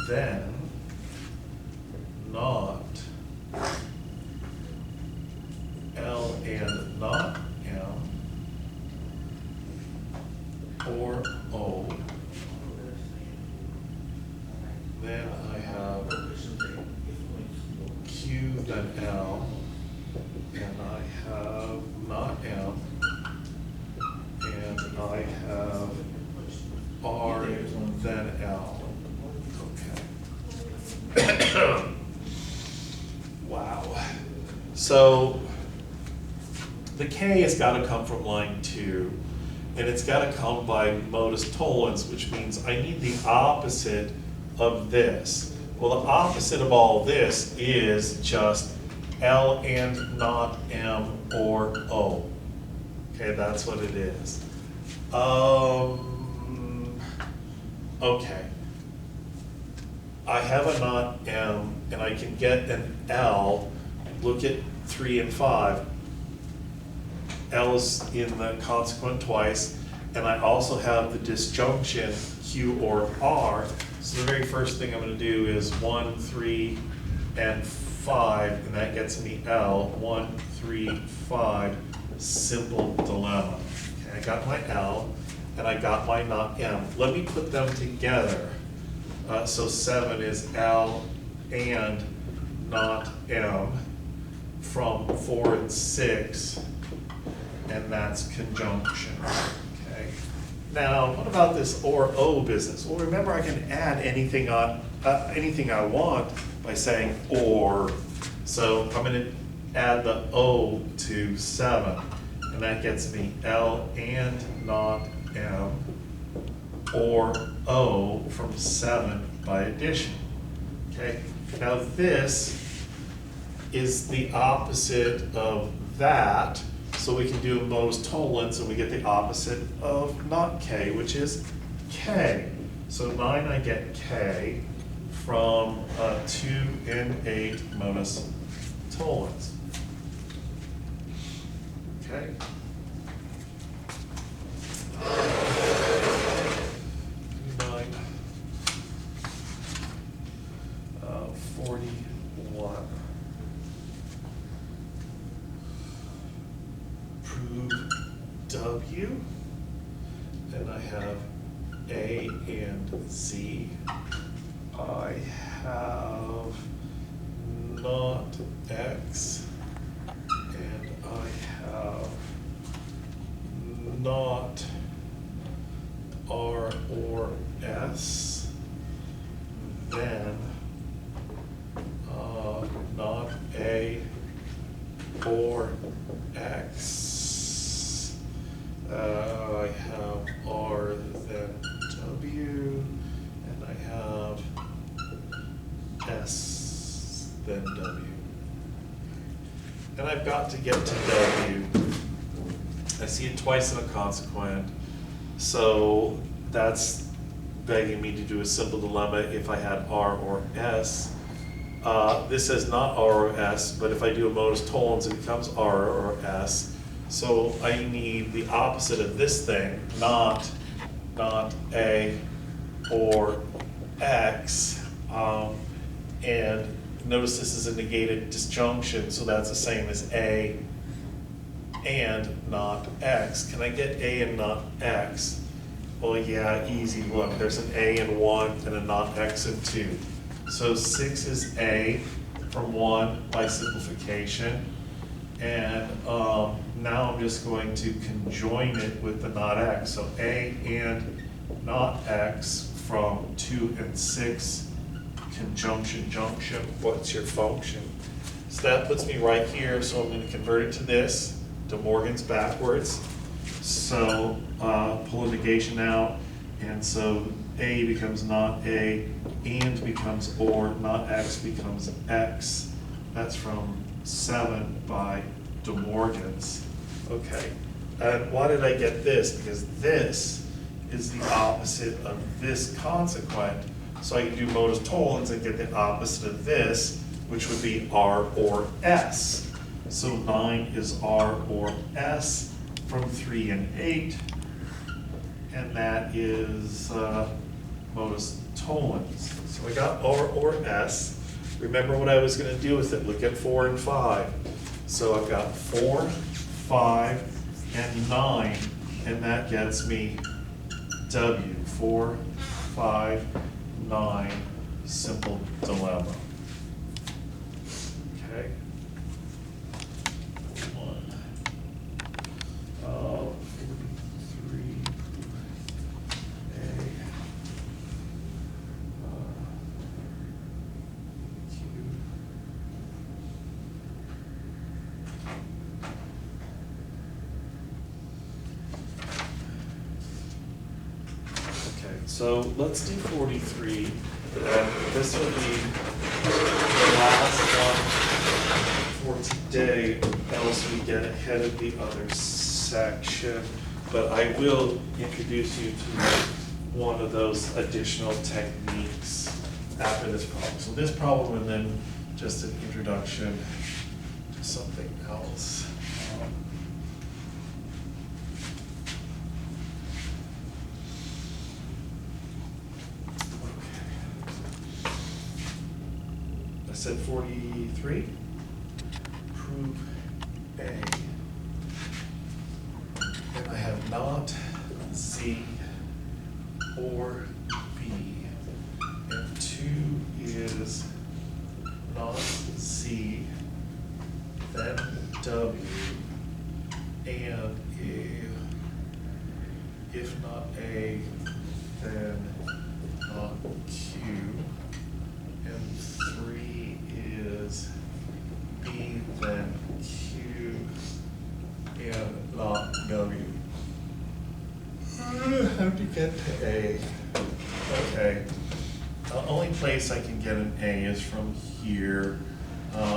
then not L and not M or O, then I have Q then L, and I have not M, and I have R then L. Okay. Wow. So the K has got to come from line 2, and it's got to come by modus tollens, which means I need the opposite of this. Well, the opposite of all this is just L and not M or O. Okay, that's what it is. Okay. I have a not M, and I can get an L. Look at 3 and 5. L is in the consequent twice, and I also have the disjunction Q or R. So the very first thing I'm going to do is 1, 3, and 5, and that gets me L. 1, 3, 5, simple dilemma. Okay, I got my L, and I got my not M. Let me put them together. So 7 is L and not M from 4 and 6, and that's conjunction. Okay. Now, what about this or O business? Well, remember, I can add anything I want by saying or. So I'm going to add the O to 7, and that gets me L and not M or O from 7 by addition. Okay. Now this is the opposite of that. So we can do a modus tollens, and we get the opposite of not K, which is K. So 9, I get K from 2 and 8 modus tollens. Okay. 41. Prove W, then I have A and Z. I have not X, and I have not R or S, then not A or X. I have R then W, and I have S then W. And I've got to get to W. I see it twice in a consequent, so that's begging me to do a simple dilemma if I had R or S. This says not R or S, but if I do a modus tollens, it becomes R or S. So I need the opposite of this thing, not A or X. And notice this is a negated disjunction, so that's the same as A and not X. Can I get A and not X? Well, yeah, easy. Look, there's an A in 1 and a not X in 2. So 6 is A from 1 by simplification. And now I'm just going to conjoin it with the not X. So A and not X from 2 and 6, conjunction, junction. What's your function? So that puts me right here. So I'm going to convert it to this, De Morgan's backwards. So pull a negation out, and so A becomes not A, and becomes or, not X becomes X. That's from 7 by De Morgan's. Okay, and why did I get this? Because this is the opposite of this consequent. So I can do modus tollens and get the opposite of this, which would be R or S. So 9 is R or S from 3 and 8, and that is modus Tollens. So I got R or S. Remember what I was gonna do with it, look at 4 and 5. So I've got 4, 5, and 9, and that gets me W, 4, 5, 9, simple dilemma. Okay. 1, 3, A, Q. Okay, so let's do 43. This will be the last one for today, else we get ahead of the other section. But I will introduce you to one of those additional techniques after this problem. So this problem and then just an introduction to something else. I said 43, prove A. And I have not Z or B. And 2 is not Z, then W, and if not A, then not Q. And 3 is B, then Q, and not W. How to get to A? Okay. The only place I can get an A is from here.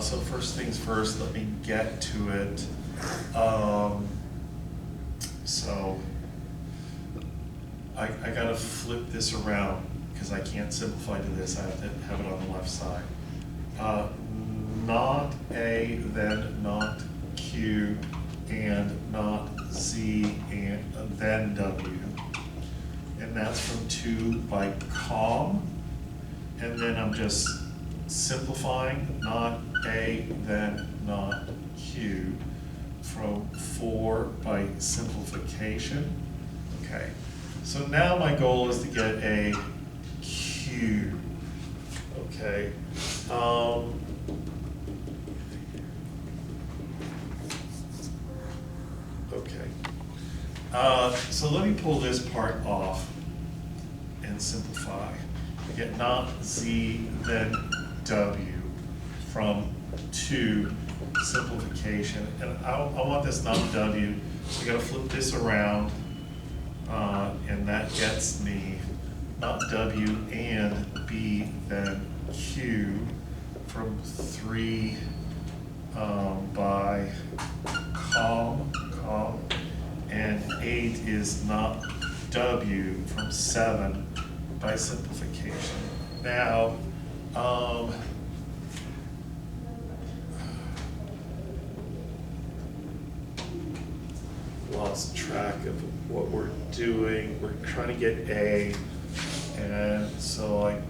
So first things first, let me get to it. So I gotta flip this around because I can't simplify to this. I have to have it on the left side. Not A, then not Q, and not Z, and then W. And that's from 2 by COM. And then I'm just simplifying, not A, then not Q, from 4 by simplification. Okay, so now my goal is to get a Q. Okay. Okay. So let me pull this part off and simplify. I get not Z, then W from 2 simplification. And I want this not W, so I gotta flip this around, and that gets me not W and B, then Q from 3 by COM, and 8 is not W from 7 by simplification. Now, lost track of what we're doing. We're trying to get A, and so I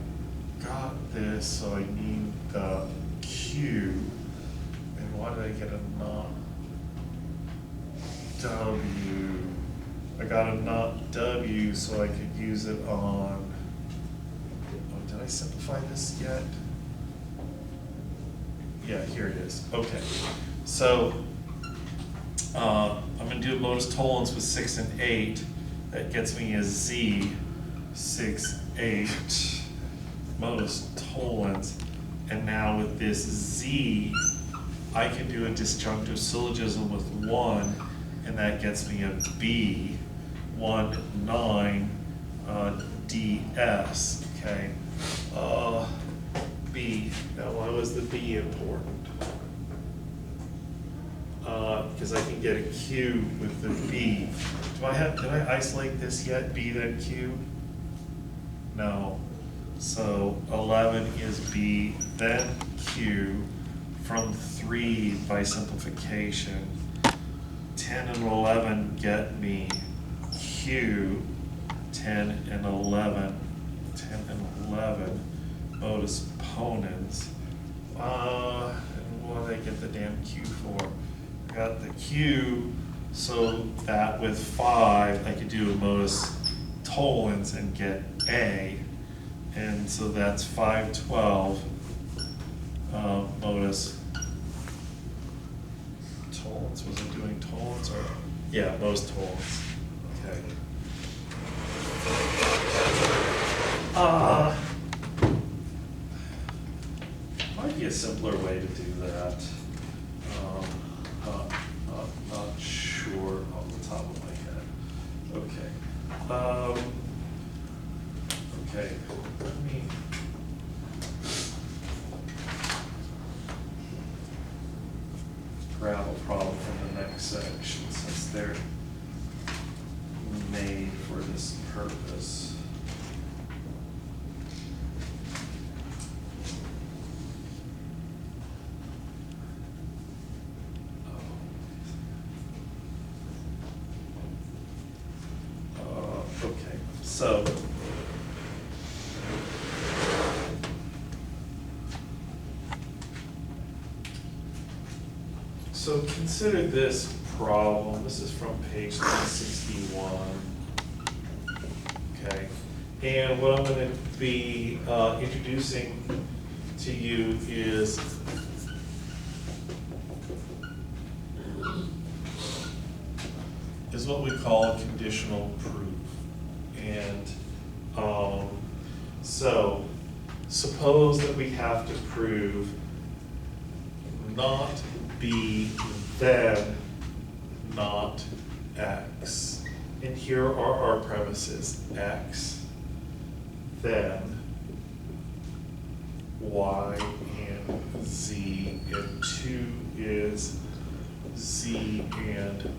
got this, so I need the Q. And why did I get a not W? I got a not W, so I could use it on, oh, did I simplify this yet? Yeah, here it is. Okay, so I'm going to do modus tollens with 6 and 8. That gets me a Z, 6, 8, modus tollens. And now with this Z, I can do a disjunctive syllogism with 1, and that gets me a B, 1, 9, DS, okay? B, now why was the B important? Because I can get a Q with the B. Did I isolate this yet, B then Q? No. So 11 is B, then Q, from 3 by simplification. 10 and 11 get me Q, 10 and 11, 10 and 11, modus ponens. And what did I get the damn Q for? I got the Q so that with 5, I could do a modus tollens and get A. And so that's 512 modus tollens. Was it doing tollens or? Yeah, modus tollens. Okay. Might be a simpler way to do that. Not sure off the top of my head. Okay. Okay, let me. Grab a problem from the next section since they're made for this purpose. Okay, so consider this problem. This is from page 361. Okay, and what I'm going to be introducing to you is what we call a conditional proof. And so suppose that we have to prove not B then not X. And here are our premises: X, then Y and Z, and 2 is Z and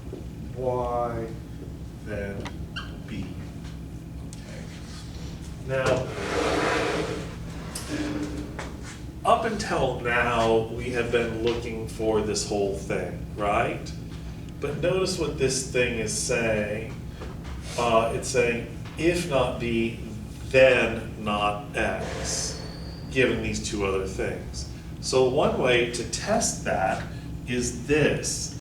Y, then B. Okay. Now, up until now, we have been looking for this whole thing, right? But notice what this thing is saying. It's saying, if not B, then not X, given these two other things. So one way to test that is this.